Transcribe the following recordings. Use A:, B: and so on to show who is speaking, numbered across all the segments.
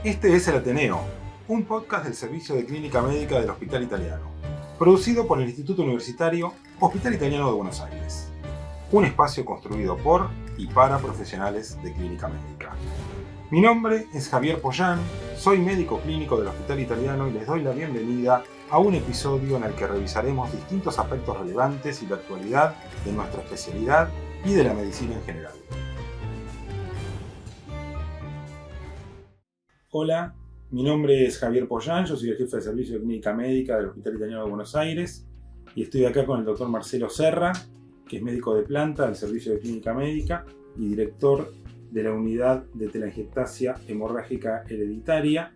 A: Este es El Ateneo, un podcast del Servicio de Clínica Médica del Hospital Italiano, producido por el Instituto Universitario Hospital Italiano de Buenos Aires, un espacio construido por y para profesionales de clínica médica. Mi nombre es Javier Pollán, soy médico clínico del Hospital Italiano y les doy la bienvenida a un episodio en el que revisaremos distintos aspectos relevantes y de actualidad de nuestra especialidad y de la medicina en general. Hola, mi nombre es Javier Pollán, yo soy el jefe de servicio de clínica médica del Hospital Italiano de Buenos Aires y estoy acá con el doctor Marcelo Serra, que es médico de planta del servicio de clínica médica y director de la unidad de telangiectasia hemorrágica hereditaria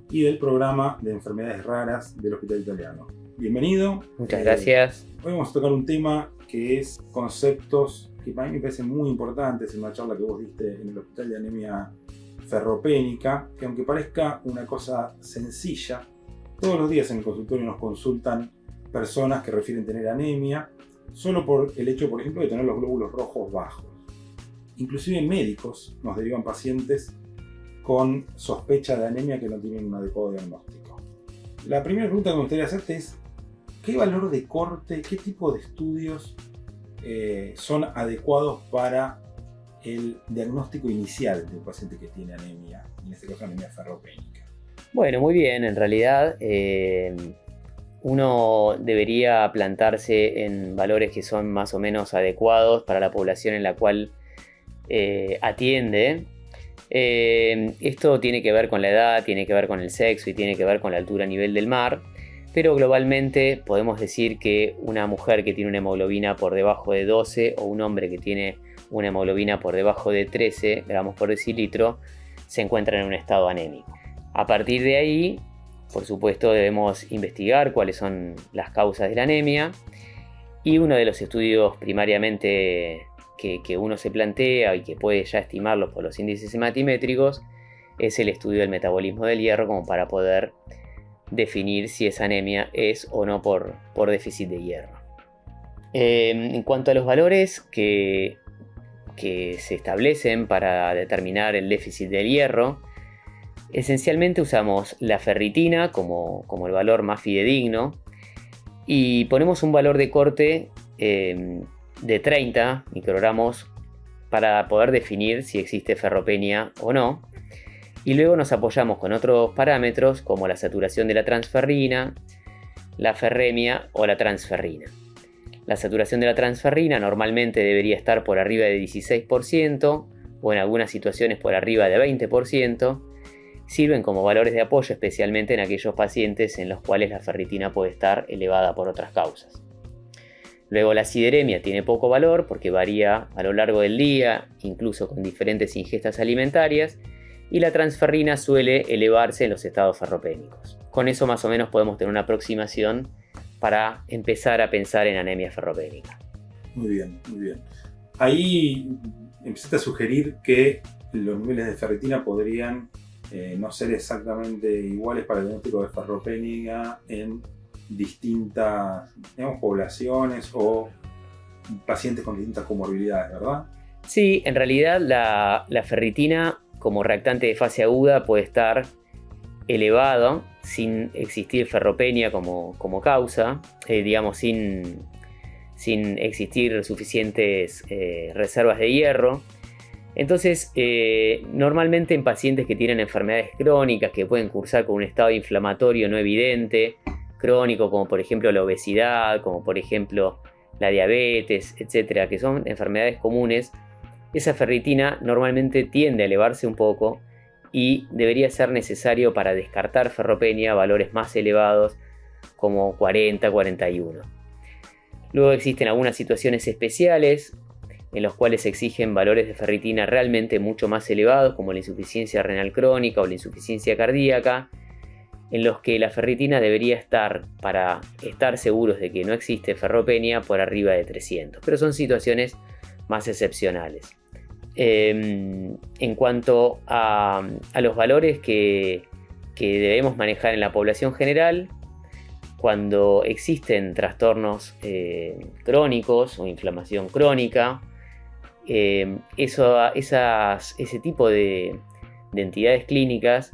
A: y del programa de enfermedades raras del Hospital Italiano. Bienvenido.
B: Muchas gracias.
A: Hoy vamos a tocar un tema que es conceptos que para mí me parecen muy importantes en una charla que vos diste en el Hospital de Anemia Ferropénica, que aunque parezca una cosa sencilla, todos los días en el consultorio nos consultan personas que refieren tener anemia solo por el hecho, por ejemplo, de tener los glóbulos rojos bajos. Inclusive médicos nos derivan pacientes con sospecha de anemia que no tienen un adecuado diagnóstico. La primera pregunta que me gustaría hacerte es ¿qué valor de corte, qué tipo de estudios son adecuados para el diagnóstico inicial de un paciente que tiene anemia, en este caso anemia ferropénica?
B: Bueno, muy bien. En realidad uno debería plantarse en valores que son más o menos adecuados para la población en la cual atiende. Esto tiene que ver con la edad, tiene que ver con el sexo y tiene que ver con la altura a nivel del mar, pero globalmente podemos decir que una mujer que tiene una hemoglobina por debajo de 12 o un hombre que tiene una hemoglobina por debajo de 13 gramos por decilitro se encuentran en un estado anémico. A partir de ahí, por supuesto, debemos investigar cuáles son las causas de la anemia y uno de los estudios primariamente que uno se plantea y que puede ya estimarlos por los índices hematimétricos es el estudio del metabolismo del hierro, como para poder definir si esa anemia es o no por déficit de hierro. En cuanto a los valores que se establecen para determinar el déficit del hierro, esencialmente usamos la ferritina como el valor más fidedigno y ponemos un valor de corte de 30 microgramos para poder definir si existe ferropenia o no, y luego nos apoyamos con otros parámetros como la saturación de la transferrina, la ferremia o la transferrina. La saturación de la transferrina normalmente debería estar por arriba de 16% o en algunas situaciones por arriba de 20%. Sirven como valores de apoyo especialmente en aquellos pacientes en los cuales la ferritina puede estar elevada por otras causas. Luego la sideremia tiene poco valor porque varía a lo largo del día, incluso con diferentes ingestas alimentarias, y la transferrina suele elevarse en los estados ferropénicos. Con eso más o menos podemos tener una aproximación para empezar a pensar en anemia ferropénica.
A: Muy bien, muy bien. Ahí empezaste a sugerir que los niveles de ferritina podrían no ser exactamente iguales para el diagnóstico de ferropénica en distintas, digamos, poblaciones o pacientes con distintas comorbilidades, ¿verdad?
B: Sí, en realidad la ferritina como reactante de fase aguda puede estar elevado sin existir ferropenia como causa, digamos sin existir suficientes reservas de hierro. Entonces, normalmente en pacientes que tienen enfermedades crónicas que pueden cursar con un estado inflamatorio no evidente, crónico, como por ejemplo la obesidad, como por ejemplo la diabetes, etcétera, que son enfermedades comunes, esa ferritina normalmente tiende a elevarse un poco y debería ser necesario para descartar ferropenia valores más elevados como 40-41. Luego existen algunas situaciones especiales en los cuales se exigen valores de ferritina realmente mucho más elevados, como la insuficiencia renal crónica o la insuficiencia cardíaca, en los que la ferritina debería estar, para estar seguros de que no existe ferropenia, por arriba de 300, pero son situaciones más excepcionales. En cuanto a los valores que debemos manejar en la población general, cuando existen trastornos crónicos o inflamación crónica, ese tipo de entidades clínicas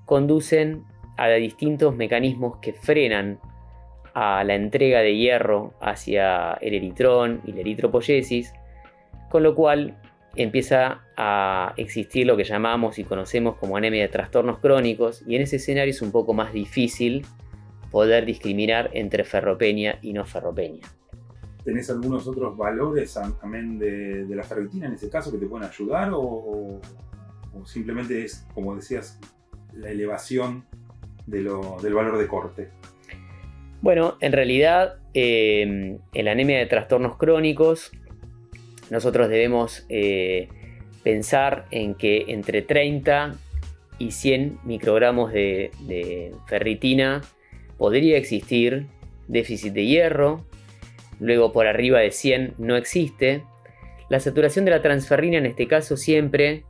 B: conducen a distintos mecanismos que frenan a la entrega de hierro hacia el eritrón y la eritropoyesis, con lo cual empieza a existir lo que llamamos y conocemos como anemia de trastornos crónicos, y en ese escenario es un poco más difícil poder discriminar entre ferropenia y no ferropenia.
A: ¿Tenés algunos otros valores, amén de la ferritina en ese caso, que te pueden ayudar o simplemente es, como decías, la elevación del valor de corte?
B: Bueno, en realidad en la anemia de trastornos crónicos nosotros debemos pensar en que entre 30 y 100 microgramos de ferritina podría existir déficit de hierro. Luego por arriba de 100 no existe. La saturación de la transferrina en este caso siempre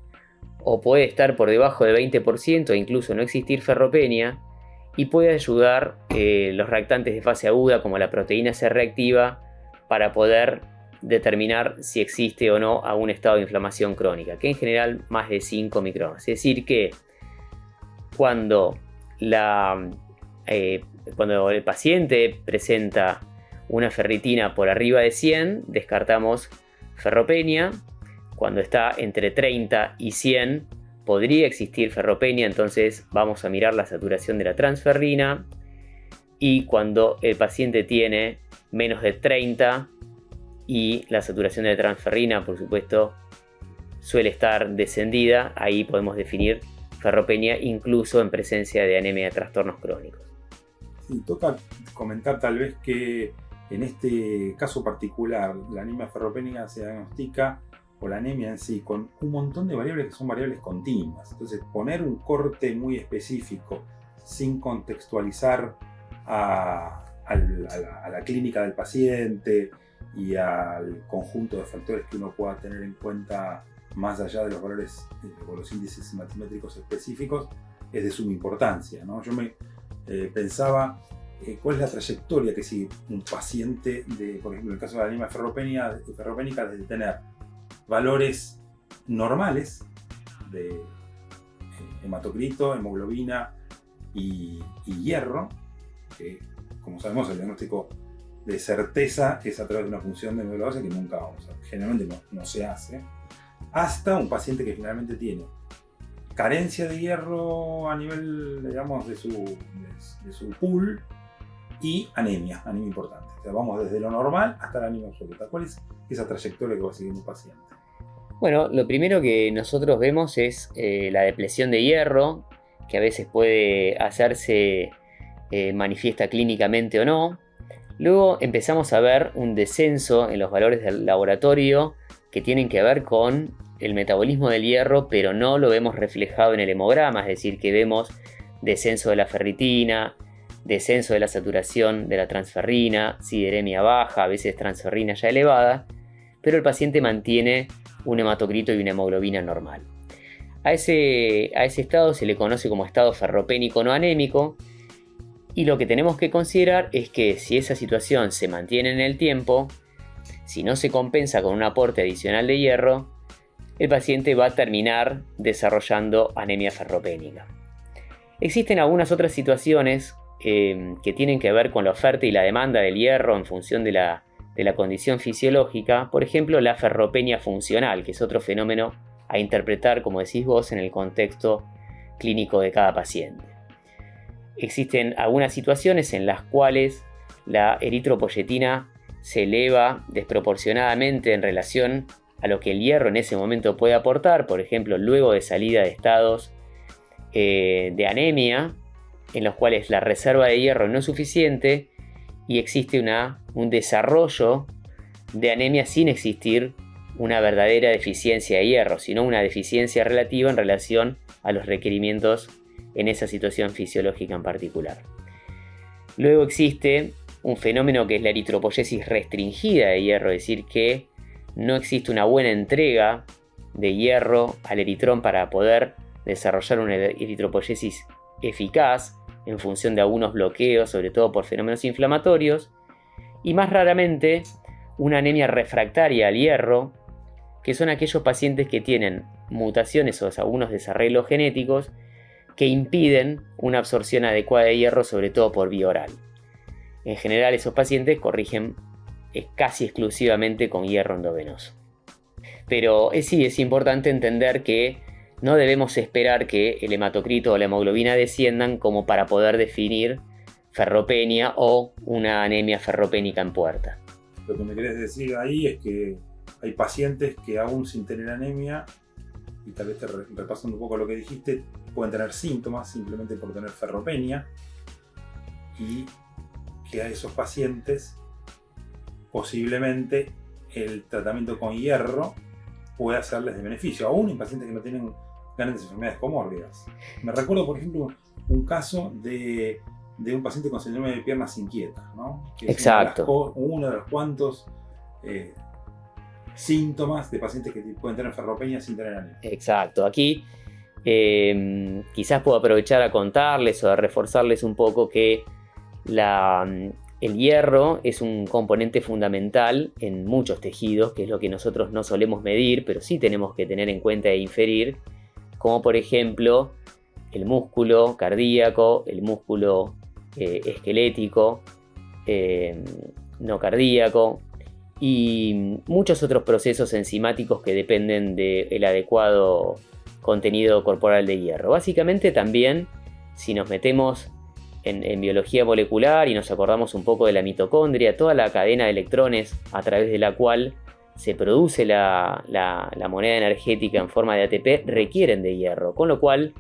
B: o puede estar por debajo de 20% e incluso no existir ferropenia, y puede ayudar los reactantes de fase aguda como la proteína C reactiva para poder determinar si existe o no algún estado de inflamación crónica, que en general más de 5 microgramos. Es decir que cuando el paciente presenta una ferritina por arriba de 100, descartamos ferropenia. Cuando está entre 30 y 100 podría existir ferropenia, entonces vamos a mirar la saturación de la transferrina, y cuando el paciente tiene menos de 30 y la saturación de la transferrina, por supuesto, suele estar descendida, ahí podemos definir ferropenia incluso en presencia de anemia de trastornos crónicos.
A: Sí, toca comentar tal vez que en este caso particular la anemia ferropénica se diagnostica, o la anemia en sí, con un montón de variables que son variables continuas. Entonces, poner un corte muy específico sin contextualizar a la clínica del paciente y al conjunto de factores que uno pueda tener en cuenta más allá de los valores o los índices matimétricos específicos, es de suma importancia, ¿no? Yo me pensaba cuál es la trayectoria que sigue un paciente por ejemplo, en el caso de la anemia ferropénica, desde tener valores normales de hematocrito, hemoglobina y hierro, que como sabemos el diagnóstico de certeza es a través de una función de hemoglobina que nunca, generalmente no se hace, hasta un paciente que finalmente tiene carencia de hierro a nivel, digamos, de su pool, y anemia importante. O sea, vamos desde lo normal hasta la anemia absoluta. ¿Cuál es esa trayectoria que va siguiendo un paciente?
B: Bueno, lo primero que nosotros vemos es la depresión de hierro, que a veces puede hacerse manifiesta clínicamente o no. Luego empezamos a ver un descenso en los valores del laboratorio que tienen que ver con el metabolismo del hierro, pero no lo vemos reflejado en el hemograma, es decir, que vemos descenso de la ferritina, descenso de la saturación de la transferrina, sideremia baja, a veces transferrina ya elevada, pero el paciente mantiene un hematocrito y una hemoglobina normal. A ese estado se le conoce como estado ferropénico no anémico, y lo que tenemos que considerar es que si esa situación se mantiene en el tiempo, si no se compensa con un aporte adicional de hierro, el paciente va a terminar desarrollando anemia ferropénica. Existen algunas otras situaciones que tienen que ver con la oferta y la demanda del hierro en función de la condición fisiológica. Por ejemplo, la ferropenia funcional, que es otro fenómeno a interpretar, como decís vos, en el contexto clínico de cada paciente. Existen algunas situaciones en las cuales la eritropoyetina se eleva desproporcionadamente en relación a lo que el hierro en ese momento puede aportar, por ejemplo, luego de salida de estados de anemia, en los cuales la reserva de hierro no es suficiente y existe un desarrollo de anemia sin existir una verdadera deficiencia de hierro, sino una deficiencia relativa en relación a los requerimientos en esa situación fisiológica en particular. Luego existe un fenómeno que es la eritropoyesis restringida de hierro, es decir, que no existe una buena entrega de hierro al eritrón para poder desarrollar una eritropoyesis eficaz en función de algunos bloqueos, sobre todo por fenómenos inflamatorios, y más raramente una anemia refractaria al hierro, que son aquellos pacientes que tienen mutaciones o algunos desarreglos genéticos que impiden una absorción adecuada de hierro, sobre todo por vía oral. En general, esos pacientes corrigen casi exclusivamente con hierro endovenoso. Pero sí es importante entender que no debemos esperar que el hematocrito o la hemoglobina desciendan como para poder definir ferropenia o una anemia ferropénica en puerta.
A: Lo que me querés decir ahí es que hay pacientes que aún sin tener anemia, y tal vez repasando un poco lo que dijiste, pueden tener síntomas simplemente por tener ferropenia, y que a esos pacientes posiblemente el tratamiento con hierro puede hacerles de beneficio, aún en pacientes que no tienen grandes enfermedades comórbidas. Me recuerdo, por ejemplo, un caso de un paciente con síndrome de piernas inquietas, ¿no? Que
B: Exacto.
A: es uno de los cuantos síntomas de pacientes que pueden tener ferropenia sin tener anemia.
B: Exacto. Aquí quizás puedo aprovechar a contarles o a reforzarles un poco que el hierro es un componente fundamental en muchos tejidos, que es lo que nosotros no solemos medir, pero sí tenemos que tener en cuenta e inferir, como por ejemplo el músculo cardíaco, el músculo esquelético, no cardíaco, y muchos otros procesos enzimáticos que dependen del adecuado contenido corporal de hierro. Básicamente también, si nos metemos en biología molecular y nos acordamos un poco de la mitocondria, toda la cadena de electrones a través de la cual se produce la moneda energética en forma de ATP requieren de hierro, con lo cual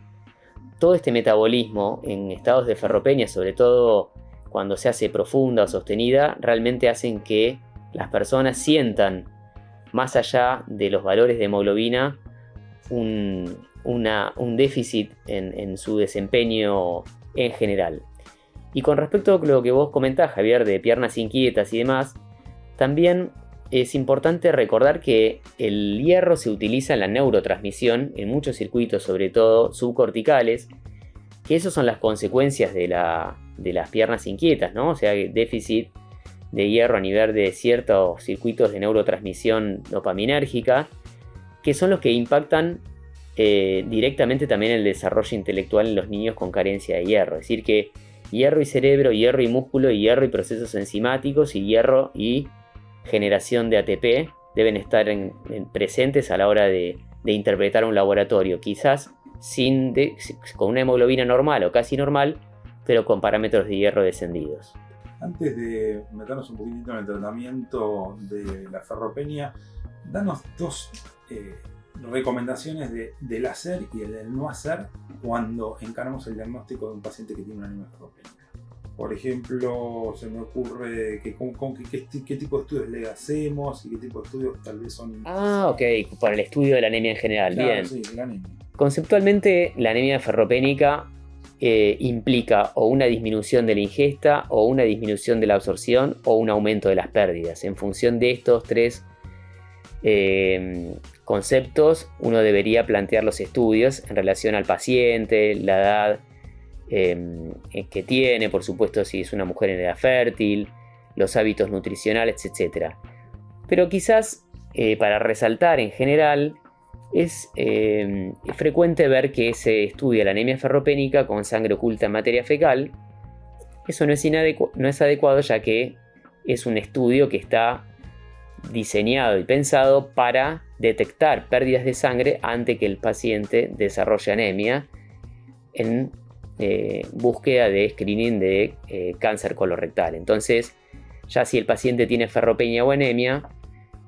B: todo este metabolismo en estados de ferropenia, sobre todo cuando se hace profunda o sostenida, realmente hacen que las personas sientan, más allá de los valores de hemoglobina, un déficit en su desempeño en general. Y con respecto a lo que vos comentás, Javier, de piernas inquietas y demás, también es importante recordar que el hierro se utiliza en la neurotransmisión, en muchos circuitos, sobre todo subcorticales, que esas son las consecuencias de las piernas inquietas, ¿no? O sea, déficit de hierro a nivel de ciertos circuitos de neurotransmisión dopaminérgica, que son los que impactan directamente también el desarrollo intelectual en los niños con carencia de hierro. Es decir, que hierro y cerebro, hierro y músculo, y hierro y procesos enzimáticos, y hierro y generación de ATP deben estar presentes a la hora de interpretar un laboratorio, quizás con una hemoglobina normal o casi normal, pero con parámetros de hierro descendidos.
A: Antes de meternos un poquitito en el tratamiento de la ferropenia, danos dos recomendaciones del hacer y del no hacer cuando encaramos el diagnóstico de un paciente que tiene una anemia ferropénica. Por ejemplo, se me ocurre qué tipo de estudios le hacemos y qué tipo de estudios tal vez son...
B: Ok, para el estudio de la anemia en general.
A: Claro,
B: bien.
A: Sí, la anemia.
B: Conceptualmente, la anemia ferropénica implica o una disminución de la ingesta, o una disminución de la absorción, o un aumento de las pérdidas. En función de estos tres conceptos, uno debería plantear los estudios en relación al paciente, la edad que tiene, por supuesto si es una mujer en edad fértil, los hábitos nutricionales, etc. Pero quizás para resaltar en general, es frecuente ver que se estudia la anemia ferropénica con sangre oculta en materia fecal. Eso no es adecuado, ya que es un estudio que está diseñado y pensado para detectar pérdidas de sangre antes que el paciente desarrolle anemia en búsqueda de screening de cáncer colorectal. Entonces, ya si el paciente tiene ferropenia o anemia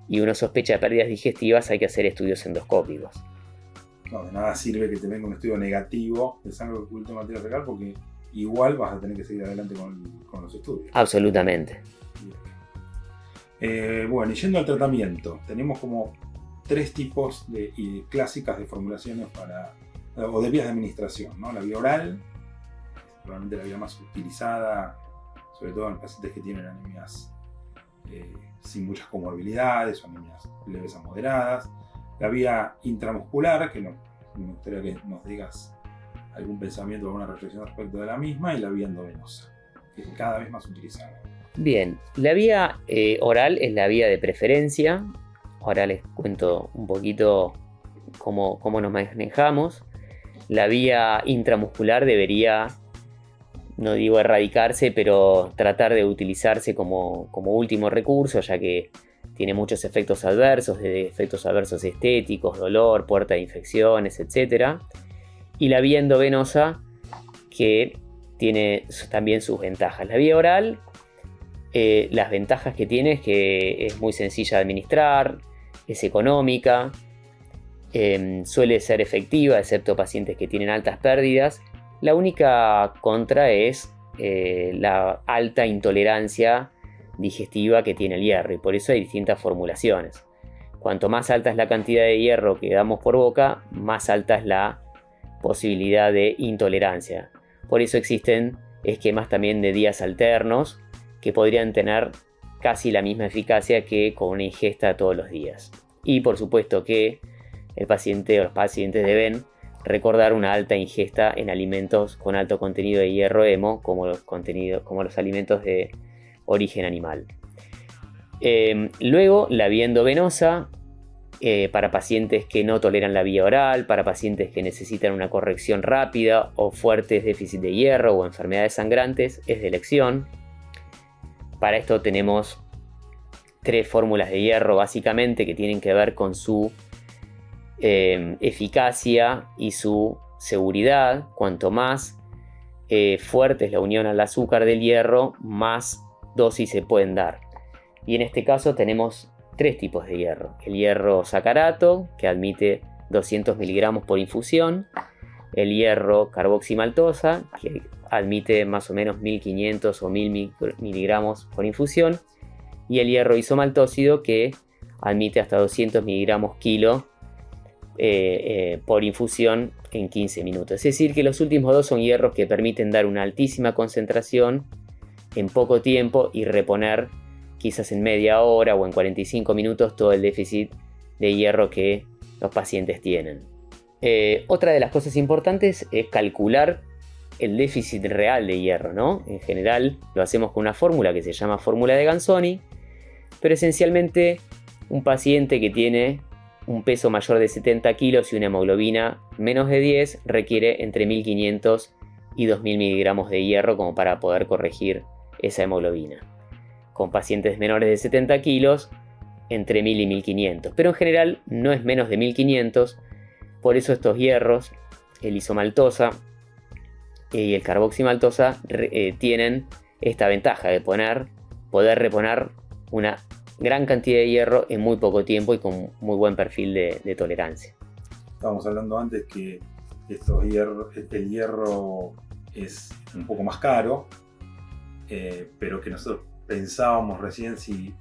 B: y uno sospecha de pérdidas digestivas, hay que hacer estudios endoscópicos.
A: No, de nada sirve que te venga un estudio negativo de sangre oculta en materia fecal, porque igual vas a tener que seguir adelante con los estudios.
B: Absolutamente.
A: Bueno, y yendo al tratamiento, tenemos como tres tipos clásicas de formulaciones o de vías de administración, ¿no? La vía oral, probablemente la vía más utilizada, sobre todo en los pacientes que tienen anemias sin muchas comorbilidades o anemias leves a moderadas. La vía intramuscular, que me gustaría que nos digas algún pensamiento o alguna reflexión respecto de la misma, y la vía endovenosa, que es cada vez más utilizada.
B: Bien, la vía oral es la vía de preferencia. Ahora les cuento un poquito cómo nos manejamos. la vía intramuscular debería, no digo erradicarse, pero tratar de utilizarse como último recurso, ya que tiene muchos efectos adversos, desde efectos adversos estéticos, dolor, puerta de infecciones, etc. Y la vía endovenosa, que tiene también sus ventajas. La vía oral, las ventajas que tiene es que es muy sencilla de administrar, es económica, suele ser efectiva, excepto pacientes que tienen altas pérdidas. La única contra es la alta intolerancia digestiva que tiene el hierro, y por eso hay distintas formulaciones. Cuanto más alta es la cantidad de hierro que damos por boca, más alta es la posibilidad de intolerancia. Por eso existen esquemas también de días alternos que podrían tener casi la misma eficacia que con una ingesta todos los días. Y por supuesto que el paciente o los pacientes deben recordar una alta ingesta en alimentos con alto contenido de hierro hemo, como los alimentos de origen animal. Luego, la vía endovenosa, para pacientes que no toleran la vía oral, para pacientes que necesitan una corrección rápida o fuertes déficits de hierro o enfermedades sangrantes, es de elección. Para esto tenemos 3 fórmulas de hierro básicamente que tienen que ver con su eficacia y su seguridad. Cuanto más fuerte es la unión al azúcar del hierro, más dosis se pueden dar. Y en este caso tenemos 3 tipos de hierro. El hierro sacarato, que admite 200 miligramos por infusión. El hierro carboximaltosa, que admite más o menos 1500 o 1000 miligramos por infusión. Y el hierro isomaltósido, que admite hasta 200 miligramos kilo por infusión en 15 minutos. Es decir, que los últimos 2 son hierros que permiten dar una altísima concentración en poco tiempo y reponer quizás en media hora o en 45 minutos todo el déficit de hierro que los pacientes tienen. Otra de las cosas importantes es calcular el déficit real de hierro, ¿no? En general lo hacemos con una fórmula que se llama fórmula de Ganzoni, pero esencialmente un paciente que tiene un peso mayor de 70 kilos y una hemoglobina menos de 10 requiere entre 1500 y 2000 miligramos de hierro como para poder corregir esa hemoglobina. Con pacientes menores de 70 kilos, entre 1000 y 1500, pero en general no es menos de 1500. Por eso estos hierros, el isomaltosa y el carboximaltosa, tienen esta ventaja de poder reponer una gran cantidad de hierro en muy poco tiempo y con muy buen perfil de tolerancia.
A: Estábamos hablando antes que el hierro es un poco más caro, pero que nosotros pensábamos recién si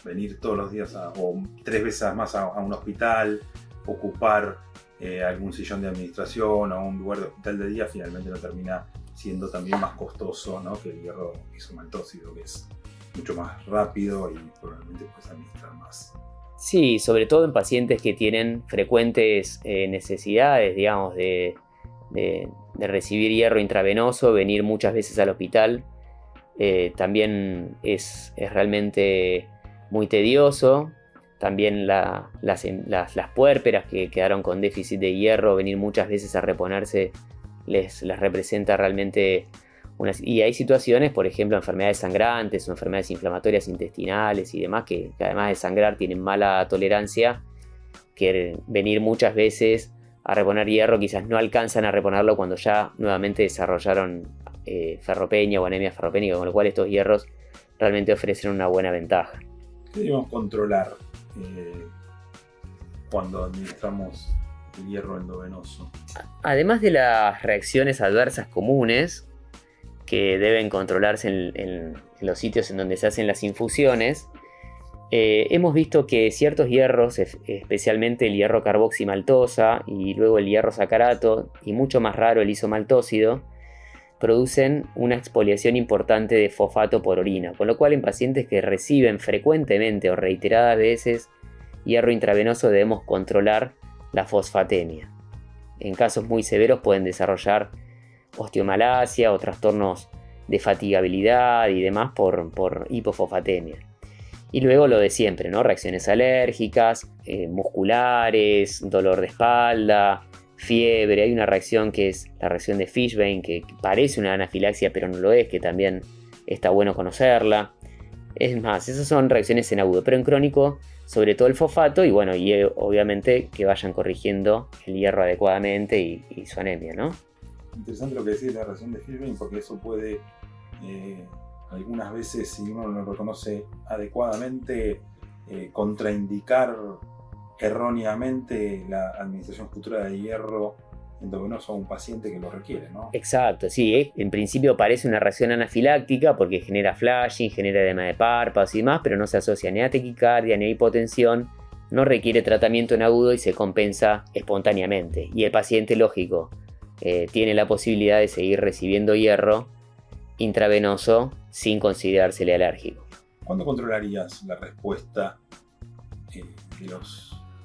A: venir todos los días o 3 veces más a un hospital, ocupar algún sillón de administración o un lugar de hospital de día, finalmente no termina siendo también más costoso, ¿no?, que el hierro isomaltósido, que es mucho más rápido y probablemente puedes administrar más.
B: Sí, sobre todo en pacientes que tienen frecuentes necesidades, digamos, de recibir hierro intravenoso, venir muchas veces al hospital, también es realmente muy tedioso. También las puérperas que quedaron con déficit de hierro, venir muchas veces a reponerse les representa realmente y hay situaciones, por ejemplo, enfermedades sangrantes o enfermedades inflamatorias intestinales y demás, que además de sangrar tienen mala tolerancia, que venir muchas veces a reponer hierro quizás no alcanzan a reponerlo cuando ya nuevamente desarrollaron ferropenia o anemia ferropénica, con lo cual estos hierros realmente ofrecen una buena ventaja.
A: ¿Qué debemos controlar cuando administramos el hierro endovenoso?
B: Además de las reacciones adversas comunes que deben controlarse en los sitios en donde se hacen las infusiones, hemos visto que ciertos hierros, especialmente el hierro carboximaltosa y luego el hierro sacarato y mucho más raro el isomaltósido, producen una expoliación importante de fosfato por orina, con lo cual en pacientes que reciben frecuentemente o reiteradas veces hierro intravenoso debemos controlar la fosfatemia. En casos muy severos pueden desarrollar osteomalacia o trastornos de fatigabilidad y demás por hipofosfatemia. Y luego lo de siempre, ¿no? Reacciones alérgicas, musculares, dolor de espalda, fiebre, hay una reacción que es la reacción de Fishbein, que parece una anafilaxia pero no lo es, que también está bueno conocerla. Es más, esas son reacciones en agudo, pero en crónico, sobre todo el fosfato y bueno, y obviamente que vayan corrigiendo el hierro adecuadamente y su anemia, ¿no?
A: Interesante lo que decís de la reacción de Fishbein, porque eso puede algunas veces, si uno no lo reconoce adecuadamente, contraindicar erróneamente la administración futura de hierro endovenoso a un paciente que lo requiere, ¿no?
B: Exacto, sí, en principio parece una reacción anafiláctica porque genera flashing, genera edema de párpados y demás, pero no se asocia ni a taquicardia ni a hipotensión, no requiere tratamiento en agudo y se compensa espontáneamente. Y el paciente, lógico, tiene la posibilidad de seguir recibiendo hierro intravenoso sin considerársele alérgico.
A: ¿Cuándo controlarías la respuesta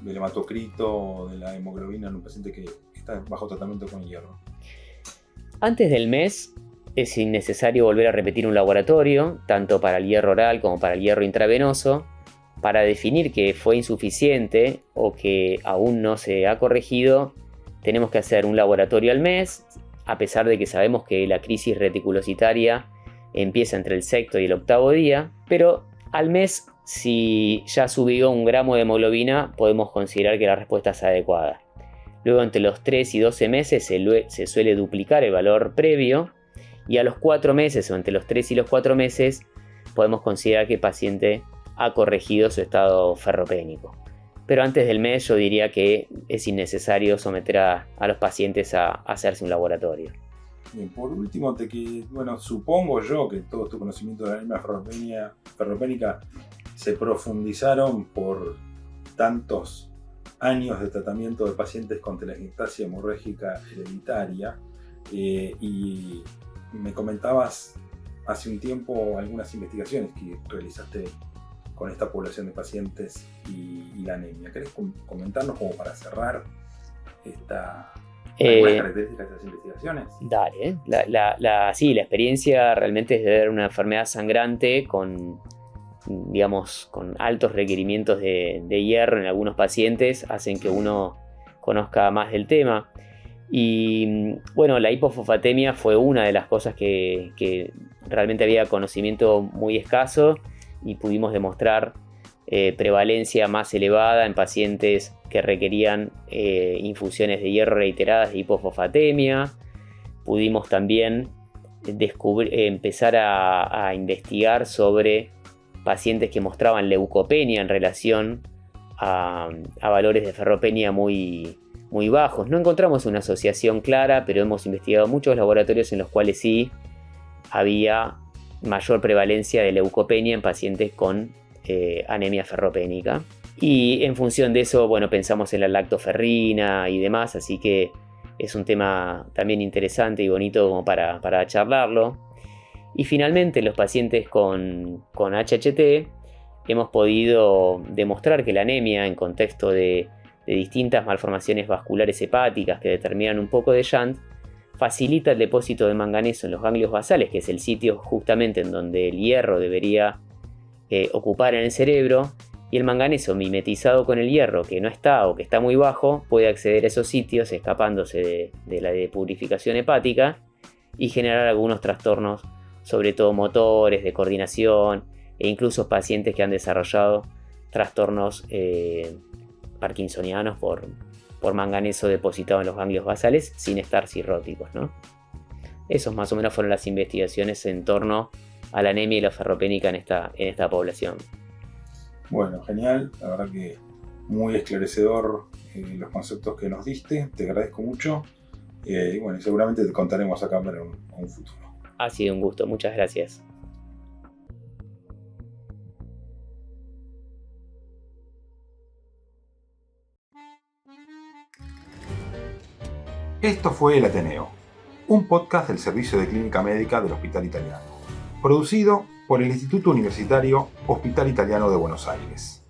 A: del hematocrito o de la hemoglobina en un paciente que está bajo tratamiento con hierro?
B: Antes del mes es innecesario volver a repetir un laboratorio, tanto para el hierro oral como para el hierro intravenoso, para definir que fue insuficiente o que aún no se ha corregido. Tenemos que hacer un laboratorio al mes, a pesar de que sabemos que la crisis reticulocitaria empieza entre el sexto y el octavo día, pero al mes, si ya subió 1 gramo de hemoglobina, podemos considerar que la respuesta es adecuada. Luego, entre los 3 y 12 meses se suele duplicar el valor previo, y a los 4 meses o entre los 3 y los 4 meses podemos considerar que el paciente ha corregido su estado ferropénico. Pero antes del mes yo diría que es innecesario someter a los pacientes a hacerse un laboratorio.
A: Bien, por último, supongo yo que todo tu conocimiento de la anemia ferropénica se profundizaron por tantos años de tratamiento de pacientes con telangiectasia hemorrágica hereditaria, y me comentabas hace un tiempo algunas investigaciones que realizaste con esta población de pacientes y la anemia. ¿Querés comentarnos como para cerrar algunas características de las investigaciones?
B: Dale, sí, la experiencia realmente es de ver una enfermedad sangrante con altos requerimientos de hierro en algunos pacientes, hacen que uno conozca más del tema. Y bueno, la hipofosfatemia fue una de las cosas que realmente había conocimiento muy escaso y pudimos demostrar prevalencia más elevada en pacientes que requerían infusiones de hierro reiteradas de hipofosfatemia. Pudimos también empezar a investigar sobre pacientes que mostraban leucopenia en relación a valores de ferropenia muy bajos. No encontramos una asociación clara, pero hemos investigado muchos laboratorios en los cuales sí había mayor prevalencia de leucopenia en pacientes con anemia ferropénica. Y en función de eso, pensamos en la lactoferrina y demás, así que es un tema también interesante y bonito como para charlarlo. Y finalmente, los pacientes con HHT hemos podido demostrar que la anemia, en contexto de distintas malformaciones vasculares hepáticas que determinan un poco de shunt, facilita el depósito de manganeso en los ganglios basales, que es el sitio justamente en donde el hierro debería ocupar en el cerebro, y el manganeso mimetizado con el hierro que no está o que está muy bajo puede acceder a esos sitios escapándose de la depurificación hepática y generar algunos trastornos, sobre todo motores, de coordinación, e incluso pacientes que han desarrollado trastornos parkinsonianos por manganeso depositado en los ganglios basales sin estar cirróticos, ¿no? Esos más o menos fueron las investigaciones en torno a la anemia y la ferropénica en esta población.
A: Bueno, genial, la verdad que muy esclarecedor los conceptos que nos diste, te agradezco mucho, y seguramente te contaremos acá para un futuro.
B: Ha sido un gusto, muchas gracias.
A: Esto fue El Ateneo, un podcast del Servicio de Clínica Médica del Hospital Italiano, producido por el Instituto Universitario Hospital Italiano de Buenos Aires.